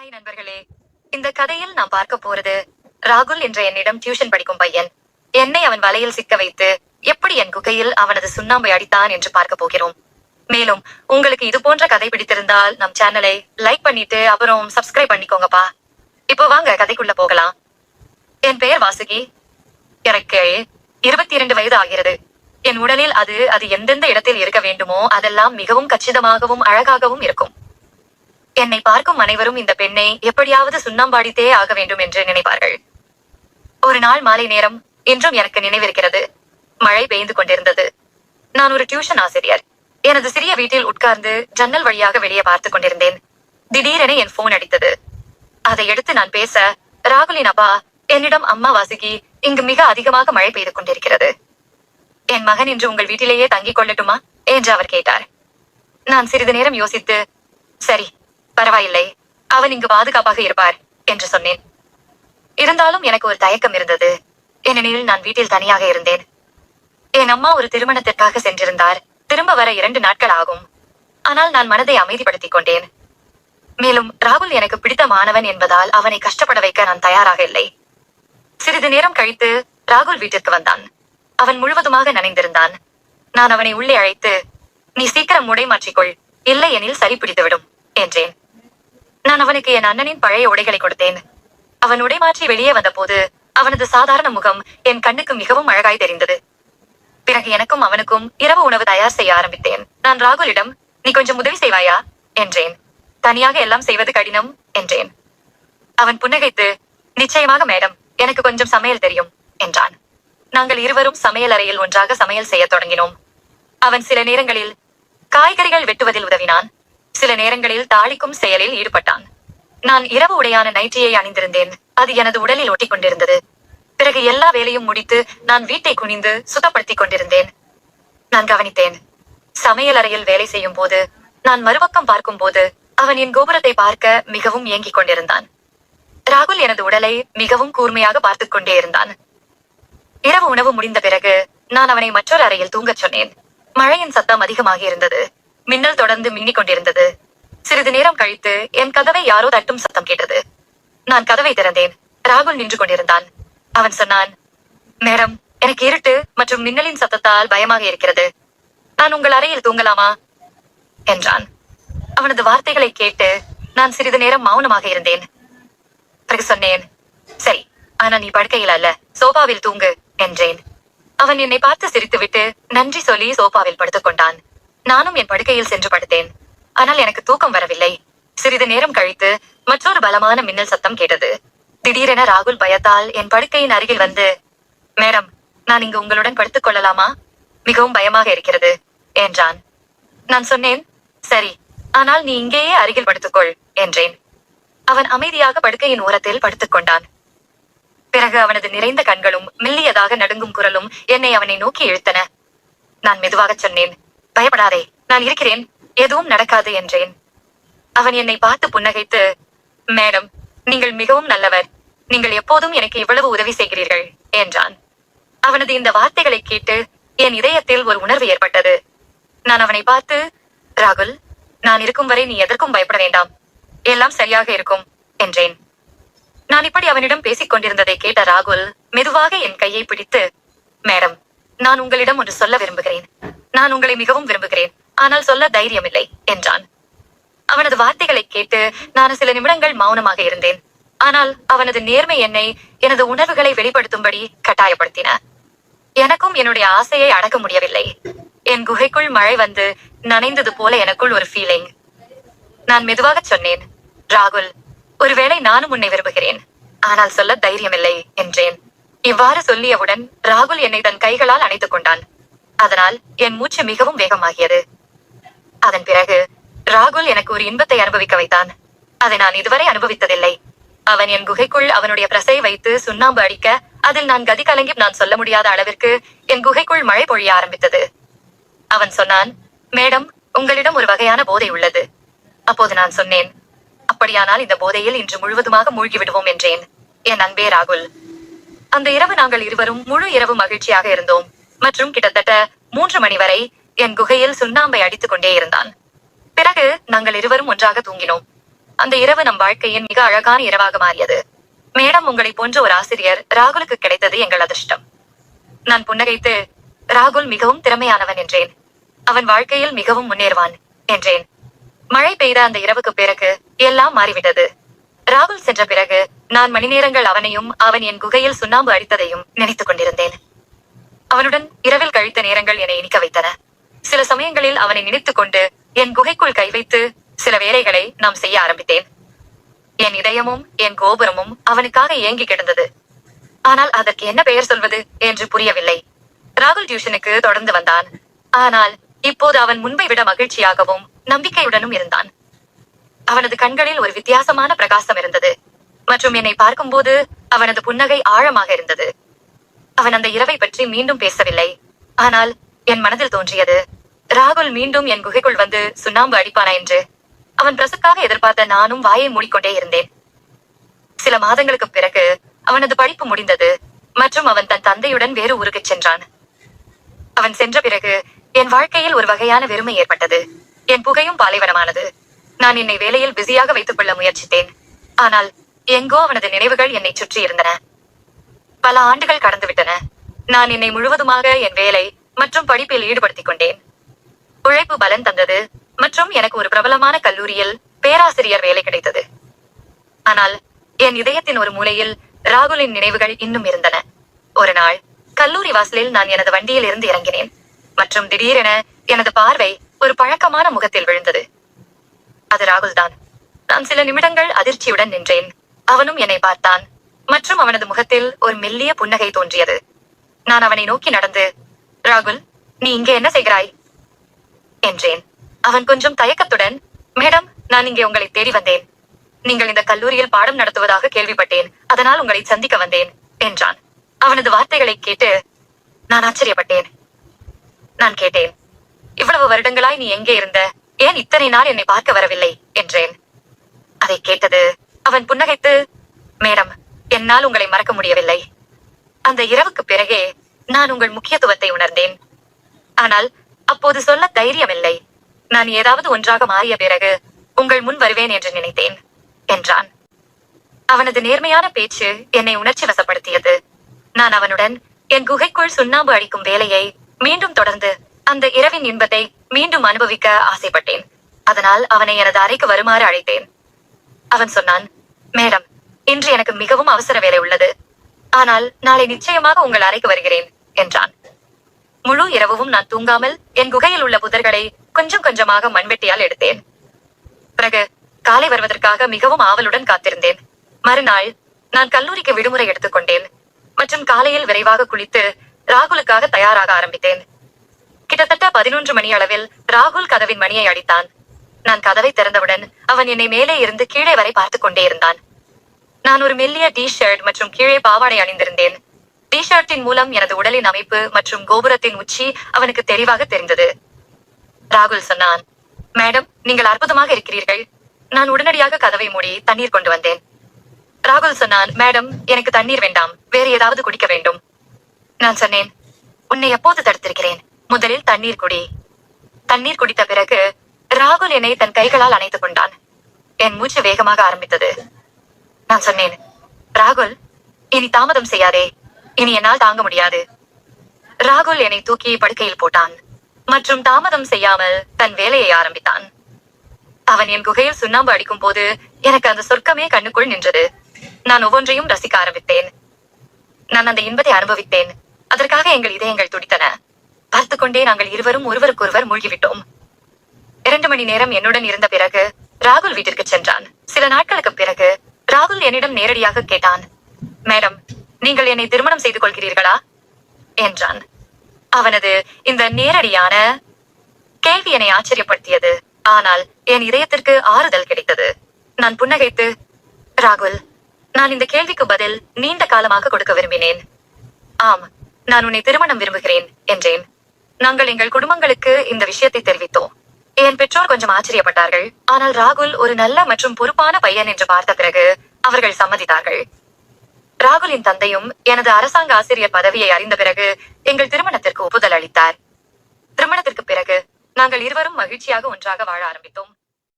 Hi நண்பர்களே, இந்த கதையில் நாம் பார்க்க போறது ராகுல் என்ற என்னிடம் டியூஷன் படிக்கும் பையன். என்னை அவன் வலையில் சிக்க வைத்து எப்படி என் குகையில் அவனது சுண்ணாம்பை அடித்தான் என்று பார்க்க போகிறோம். மேலும் உங்களுக்கு இது போன்ற கதை பிடித்திருந்தால் நம் சேனலை லைக் பண்ணிட்டு அப்புறம் சப்ஸ்கிரைப் பண்ணிக்கோங்கப்பா. இப்போ வாங்க கதைக்குள்ள போகலாம். என் பெயர் வாசுகி. எனக்கு 22 வயது ஆகிறது. என் உடலில் அது எந்தெந்த இடத்தில் இருக்க வேண்டுமோ அதெல்லாம் மிகவும் கச்சிதமாகவும் அழகாகவும் இருக்கும். என்னை பார்க்கும் அனைவரும் இந்த பெண்ணை எப்படியாவது சுண்ணாம்பாடித்தே ஆக வேண்டும் என்று நினைப்பார்கள். ஒரு நாள் மாலை நேரம் இன்றும் எனக்கு நினைவிருக்கிறது. மழை பெய்து கொண்டிருந்தது. நான் ஒரு டியூஷன் ஆசிரியர். எனது சிறிய வீட்டில் உட்கார்ந்து ஜன்னல் வழியாக வெளியே பார்த்து கொண்டிருந்தேன். திடீரென என் போன் அடித்தது. அதை எடுத்து நான் பேச, ராகுலின் அப்பா என்னிடம், அம்மா வாசுகி, இங்கு மிக அதிகமாக மழை பெய்து கொண்டிருக்கிறது. என் மகன் இன்று உங்கள் வீட்டிலேயே தங்கிக் கொள்ளட்டுமா என்று அவர் கேட்டார். நான் சிறிது நேரம் யோசித்து, சரி, பரவாயில்லை, அவன் இங்கு பாதுகாப்பாக இருப்பார் என்று சொன்னேன். இருந்தாலும் எனக்கு ஒரு தயக்கம் இருந்தது. ஏனெனில் நான் வீட்டில் தனியாக இருந்தேன். என் அம்மா ஒரு திருமணத்திற்காக சென்றிருந்தார். திரும்ப வர 2 நாட்கள் ஆகும். ஆனால் நான் மனதை அமைதிப்படுத்திக் கொண்டேன். மேலும் ராகுல் எனக்கு பிடித்த மாணவன் என்பதால் அவனை கஷ்டப்பட வைக்க நான் தயாராக இல்லை. சிறிது நேரம் கழித்து ராகுல் வீட்டிற்கு வந்தான். அவன் முழுவதுமாக நனைந்திருந்தான். நான் அவனை உள்ளே அழைத்து, நீ சீக்கிரம் உடை மாற்றிக்கொள், இல்லை எனில் சரி பிடித்துவிடும் என்றேன். நான் அவனுக்கு என் அண்ணனின் பழைய உடைகளை கொடுத்தேன். அவன் உடை மாற்றி வெளியே வந்த போது அவனது சாதாரண முகம் என் கண்ணுக்கு மிகவும் அழகாய் தெரிந்தது. பிறகு எனக்கும் அவனுக்கும் இரவு உணவு தயார் செய்ய ஆரம்பித்தேன். நான் ராகுலிடம், நீ கொஞ்சம் உதவி செய்வாயா என்றேன். தனியாக எல்லாம் செய்வது கடினம் என்றேன். அவன் புன்னகைத்து, நிச்சயமாக மேடம், எனக்கு கொஞ்சம் சமையல் தெரியும் என்றான். நாங்கள் இருவரும் சமையல் அறையில் ஒன்றாக சமையல் செய்ய தொடங்கினோம். அவன் சில நேரங்களில் காய்கறிகள் வெட்டுவதில் உதவினான். சில நேரங்களில் தாளிக்கும் செயலில் ஈடுபட்டான். நான் இரவு உடையான நைட்டியை அணிந்திருந்தேன். அது எனது உடலில் ஒட்டி கொண்டிருந்தது. பிறகு எல்லா வேலையும் முடித்து நான் வீட்டை குனிந்து சுத்தப்படுத்திக் கொண்டிருந்தேன். நான் கவனித்தேன். சமையல் அறையில் வேலை செய்யும் போது நான் மறுபக்கம் பார்க்கும் போது அவன் என் கோபுரத்தை பார்க்க மிகவும் ஏங்கிக் கொண்டிருந்தான். ராகுல் எனது உடலை மிகவும் கூர்மையாக பார்த்துக் கொண்டே இருந்தான். இரவு உணவு முடிந்த பிறகு நான் அவனை மற்றொரு அறையில் தூங்கச் சொன்னேன். மழையின் சத்தம் அதிகமாக இருந்தது. மின்னல் தொடர்ந்து மின்னிக் கொண்டிருந்தது. சிறிது நேரம் கழித்து என் கதவை யாரோ தட்டும் சத்தம் கேட்டது. நான் கதவை திறந்தேன். ராகுல் நின்று கொண்டிருந்தான். அவன் சொன்னான், மேடம், எனக்கு இருட்டு மற்றும் மின்னலின் சத்தத்தால் பயமாக இருக்கிறது. நான் உங்கள் அறையில் தூங்கலாமா என்றான். அவனது வார்த்தைகளை கேட்டு நான் சிறிது நேரம் மௌனமாக இருந்தேன். பிறகு சொன்னேன், சரி, ஆனா நீ படுக்கையில் அல்ல, சோபாவில் தூங்கு என்றேன். அவன் என்னை பார்த்து சிரித்துவிட்டு நன்றி சொல்லி சோபாவில் படுத்துக் கொண்டான். நானும் என் படுக்கையில் சென்று படுத்தேன். ஆனால் எனக்கு தூக்கம் வரவில்லை. சிறிது நேரம் கழித்து மற்றொரு பலமான மின்னல் சத்தம் கேட்டது. திடீரென ராகுல் பயத்தால் என் படுக்கையின் அருகில் வந்து, மேடம், நான் இங்கு உங்களுடன் படுத்துக் கொள்ளலாமா? மிகவும் பயமாக இருக்கிறது என்றான். நான் சொன்னேன், சரி, ஆனால் நீ இங்கேயே அருகில் படுத்துக்கொள் என்றேன். அவன் அமைதியாக படுக்கையின் ஓரத்தில் படுத்துக் கொண்டான். பிறகு அவனது நிறைந்த கண்களும் மெல்லியதாக நடுங்கும் குரலும் என்னை அவனை நோக்கி இழுத்தன. நான் மெதுவாக சொன்னேன், பயப்படாதே, நான் இருக்கிறேன், எதுவும் நடக்காது என்றேன். அவன் என்னை பார்த்து புன்னகைத்து, மேடம், நீங்கள் மிகவும் நல்லவர். நீங்கள் எப்போதும் எனக்கு இவ்வளவு உதவி செய்கிறீர்கள் என்றான். அவனது இந்த வார்த்தைகளை கேட்டு என் இதயத்தில் ஒரு உணர்வு ஏற்பட்டது. நான் அவனை பார்த்து, ராகுல், நான் இருக்கும் வரை நீ எதற்கும் பயப்பட வேண்டாம், எல்லாம் சரியாக இருக்கும் என்றேன். நான் இப்படி அவனிடம் பேசிக் கொண்டிருந்ததை கேட்ட ராகுல் மெதுவாக என் கையை பிடித்து, மேடம், நான் உங்களிடம் ஒன்று சொல்ல விரும்புகிறேன். நான் உங்களை மிகவும் விரும்புகிறேன், ஆனால் சொல்ல தைரியமில்லை என்றான். அவனது வார்த்தைகளை கேட்டு நான் சில நிமிடங்கள் மௌனமாக இருந்தேன். ஆனால் அவனது நேர்மை என்னை எனது உணர்வுகளை வெளிப்படுத்தும்படி கட்டாயப்படுத்தின. எனக்கும் என்னுடைய ஆசையை அடக்க முடியவில்லை. என் குகைக்குள் மழை வந்து நனைந்தது போல எனக்குள் ஒரு ஃபீலிங். நான் மெதுவாக சொன்னேன், ராகுல், ஒருவேளை நானும் உன்னை விரும்புகிறேன், ஆனால் சொல்ல தைரியமில்லை என்றேன். இவ்வாறு சொல்லியவுடன் ராகுல் என்னை தன் கைகளால் அணைத்துக் கொண்டான். அதனால் என் மூச்சு மிகவும் வேகமாகியது. அதன் பிறகு ராகுல் எனக்கு ஒரு இன்பத்தை அனுபவிக்க வைத்தான். அதை நான் இதுவரை அனுபவித்ததில்லை. அவன் என் குகைக்குள் அவனுடைய பிரசையை வைத்து சுண்ணாம்பு அடிக்க, அதில் நான் கதி கலங்கி நான் சொல்ல முடியாத அளவிற்கு என் குகைக்குள் மழை பொழிய ஆரம்பித்தது. அவன் சொன்னான், மேடம், உங்களிடம் ஒரு வகையான போதை உள்ளது. அப்போது நான் சொன்னேன், அப்படியானால் இந்த போதையில் இன்று முழுவதுமாக மூழ்கி விடுவோம் என்றேன். என் அன்பே ராகுல். அந்த இரவு நாங்கள் இருவரும் முழு இரவு மகிழ்ச்சியாக இருந்தோம். மற்றும் கிட்டத்தட்ட 3 மணி வரை என் குகையில் சுண்ணாம்பை அடித்துக் கொண்டே இருந்தான். பிறகு நாங்கள் இருவரும் ஒன்றாக தூங்கினோம். அந்த இரவு நம் வாழ்க்கையின் மிக அழகான இரவாக மாறியது. மேடம், உங்களை போன்ற ஒரு ஆசிரியர் ராகுலுக்கு கிடைத்தது எங்கள் அதிர்ஷ்டம். நான் புன்னகைத்து, ராகுல் மிகவும் திறமையானவன் என்றேன். அவன் வாழ்க்கையில் மிகவும் முன்னேறுவான் என்றேன். மழை பெய்த அந்த இரவுக்கு பிறகு எல்லாம் மாறிவிட்டது. ராகுல் சென்ற பிறகு நான் மணி நேரங்கள் அவனையும் அவன் என் குகையில் சுண்ணாம்பு அடித்ததையும் நினைத்துக் கொண்டிருந்தேன். அவனுடன் இரவில் கழித்த நேரங்கள் என்னை இனிக்க வைத்தன. சில சமயங்களில் அவனை நினைத்துக் கொண்டு என் குகைக்குள் கை வைத்து சில வேலைகளை நாம் செய்ய ஆரம்பித்தேன். என் இதயமும் என் கோபுரமும் அவனுக்காக ஏங்கி கிடந்தது. ஆனால் அதற்கு என்ன பெயர் சொல்வது என்று புரியவில்லை. ராகுல் டியூஷனுக்கு தொடர்ந்து வந்தான். ஆனால் இப்போது அவன் முன்பை விட மகிழ்ச்சியாகவும் நம்பிக்கையுடனும் இருந்தான். அவனது கண்களில் ஒரு வித்தியாசமான பிரகாசம் இருந்தது மற்றும் என்னை பார்க்கும்போது அவனது புன்னகை ஆழமாக இருந்தது. அவன் அந்த இரவை பற்றி மீண்டும் பேசவில்லை. ஆனால் என் மனதில் தோன்றியது, ராகுல் மீண்டும் என் குகைக்குள் வந்து சுண்ணாம்பு அடிப்பானா என்று. அவன் பிரசுக்காக எதிர்பார்த்த நானும் வாயை மூடிக்கொண்டே இருந்தேன். சில மாதங்களுக்கு பிறகு அவனது படிப்பு முடிந்தது மற்றும் அவன் தன் தந்தையுடன் வேறு ஊருக்கு சென்றான். அவன் சென்ற பிறகு என் வாழ்க்கையில் ஒரு வகையான வெறுமை ஏற்பட்டது. என் புகையும் பாலைவனமானது. நான் என்னை வேலையில் பிஸியாக வைத்துக் கொள்ள முயற்சித்தேன். ஆனால் எங்கோ அவனது நினைவுகள் என்னை சுற்றி இருந்தன. பல ஆண்டுகள் கடந்துவிட்டன. நான் என்னை முழுவதுமாக என் வேலை மற்றும் படிப்பில் ஈடுபடுத்திக் கொண்டேன். உழைப்பு பலன் தந்தது மற்றும் எனக்கு ஒரு பிரபலமான கல்லூரியில் பேராசிரியர் வேலை கிடைத்தது. ஆனால் என் இதயத்தின் ஒரு மூலையில் ராகுலின் நினைவுகள் இன்னும் இருந்தன. ஒரு நாள் கல்லூரி வாசலில் நான் எனது வண்டியில் இருந்து இறங்கினேன் மற்றும் திடீரென எனது பார்வை ஒரு பழக்கமான முகத்தில் விழுந்தது. அது ராகுல் தான். நான் சில நிமிடங்கள் அதிர்ச்சியுடன் நின்றேன். அவனும் என்னை பார்த்தான் மற்றும் அவனது முகத்தில் ஒரு மெல்லிய புன்னகை தோன்றியது. நான் அவனை நோக்கி நடந்து, ராகுல், நீ இங்கே என்ன செய்கிறாய் என்றேன். அவன் கொஞ்சம் தயக்கத்துடன், மேடம், நான் இங்கே உங்களை தேடி வந்தேன். நீங்கள் இந்த கல்லூரியில் பாடம் நடத்துவதாக கேள்விப்பட்டேன். அதனால் உங்களை சந்திக்க வந்தேன் என்றான். அவனது வார்த்தைகளை கேட்டு நான் ஆச்சரியப்பட்டேன். நான் கேட்டேன், இவ்வளவு வருடங்களாய் நீ எங்கே இருந்த? ஏன் இத்தனை நாள் என்னை பார்க்க வரவில்லை என்றேன். அதை கேட்டது அவன் புன்னகைத்து, மேடம், என்னால் உங்களை மறக்க முடியவில்லை. அந்த இரவுக்கு பிறகே நான் உங்கள் முக்கியத்துவத்தை உணர்ந்தேன். ஆனால் அப்போது சொல்ல தைரியமில்லை. நான் ஏதாவது ஒன்றாக மாறிய பிறகு உங்கள் முன் வருவேன் என்று நினைத்தேன் என்றான். அவனது நேர்மையான பேச்சு என்னை உணர்ச்சி வசப்படுத்தியது. நான் அவனுடன் என் குகைக்குள் சுண்ணாம்பு அடிக்கும் வேலையை மீண்டும் தொடர்ந்து அந்த இரவின் இன்பத்தை மீண்டும் அனுபவிக்க ஆசைப்பட்டேன். அதனால் அவனை எனது அறைக்கு வருமாறு அழைத்தேன். அவன் சொன்னான், மேடம், இன்று எனக்கு மிகவும் அவசர வேலை உள்ளது. ஆனால் நாளை நிச்சயமாக உங்கள் அறைக்கு வருகிறேன் என்றான். முழு இரவும் நான் தூங்காமல் என் குகையில் உள்ள புதர்களை கொஞ்சம் கொஞ்சமாக மண்வெட்டியால் எடுத்தேன். பிறகு காலை வருவதற்காக மிகவும் ஆவலுடன் காத்திருந்தேன். மறுநாள் நான் கல்லூரிக்கு விடுமுறை எடுத்துக்கொண்டேன் மற்றும் காலையில் விரைவாக குளித்து ராகுலுக்காக தயாராக ஆரம்பித்தேன். கிட்டத்தட்ட 11 மணி அளவில் ராகுல் கதவின் மணியை அடித்தான். நான் கதவை திறந்தவுடன் அவன் என்னை மேலே இருந்து கீழே வரை பார்த்து கொண்டே இருந்தான். நான் ஒரு மெல்லிய டி ஷர்ட் மற்றும் கீழே பாவாடை அணிந்திருந்தேன். டி ஷர்ட்டின் மூலம் எனது உடலின் அமைப்பு மற்றும் கோபுரத்தின் உச்சி அவனுக்கு தெளிவாக தெரிந்தது. ராகுல் சொன்னான், மேடம், நீங்கள் அற்புதமாக இருக்கிறீர்கள். நான் உடனடியாக கதவை மூடி தண்ணீர் கொண்டு வந்தேன். ராகுல் சொன்னான், மேடம், எனக்கு தண்ணீர் வேண்டாம், வேறு ஏதாவது குடிக்க வேண்டும். நான் சொன்னேன், உன்னை எப்போது தடுத்திருக்கிறேன்? முதலில் தண்ணீர் குடி. தண்ணீர் குடித்த பிறகு ராகுல் என்னை தன் கைகளால் அணைத்துக் கொண்டான். என் மூச்சு வேகமாக ஆரம்பித்தது. நான் சொன்னேன், ராகுல், இனி தாமதம் செய்யாதே. இனி என்னால் தாங்க முடியாது. ராகுல் என்னை தூக்கி படுக்கையில் போட்டான் மற்றும் தாமதம் செய்யாமல் தன் வேலையை ஆரம்பித்தான். அவன் என் குகையில் சுண்ணாம்பு அடிக்கும் போது எனக்கு அந்த சொர்க்கமே கண்ணுக்குள் நின்றது. நான் ஒவ்வொன்றையும் ரசிக்க ஆரம்பித்தேன். நான் அந்த இன்பத்தை அனுபவித்தேன். அதற்காக எங்கள் இதயங்கள் துடித்தன. பார்த்துக்கொண்டே நாங்கள் இருவரும் ஒருவருக்கொருவர் மூழ்கிவிட்டோம். 2 மணி நேரம் என்னுடன் இருந்த பிறகு ராகுல் வீட்டிற்கு சென்றான். சில நாட்களுக்கு பிறகு ராகுல் என்னிடம் நேரடியாக கேட்டான், மேடம், நீங்கள் என்னை திருமணம் செய்து கொள்கிறீர்களா என்றான். அவனது இந்த நேரடியான கேள்வி என்னை ஆச்சரியப்படுத்தியது. ஆனால் என் இதயத்திற்கு ஆறுதல் கிடைத்தது. நான் புன்னகைத்து, ராகுல், நான் இந்த கேள்விக்கு பதில் நீண்ட காலமாக கொடுக்க விரும்பினேன். ஆம், நான் உன்னை திருமணம் விரும்புகிறேன் என்றேன். நாங்கள் எங்கள் குடும்பங்களுக்கு இந்த விஷயத்தை தெரிவித்தோம். என் பெற்றோர் கொஞ்சம் ஆச்சரியப்பட்டார்கள். ஆனால் ராகுல் ஒரு நல்ல மற்றும் பொறுப்பான பையன் என்று பார்த்த பிறகு அவர்கள் சம்மதித்தார்கள். ராகுலின் தந்தையும் எனது அரசாங்க ஆசிரியர் பதவியை அறிந்த பிறகு எங்கள் திருமணத்திற்கு ஒப்புதல் அளித்தார். திருமணத்திற்கு பிறகு நாங்கள் இருவரும் மகிழ்ச்சியாக ஒன்றாக வாழ ஆரம்பித்தோம்.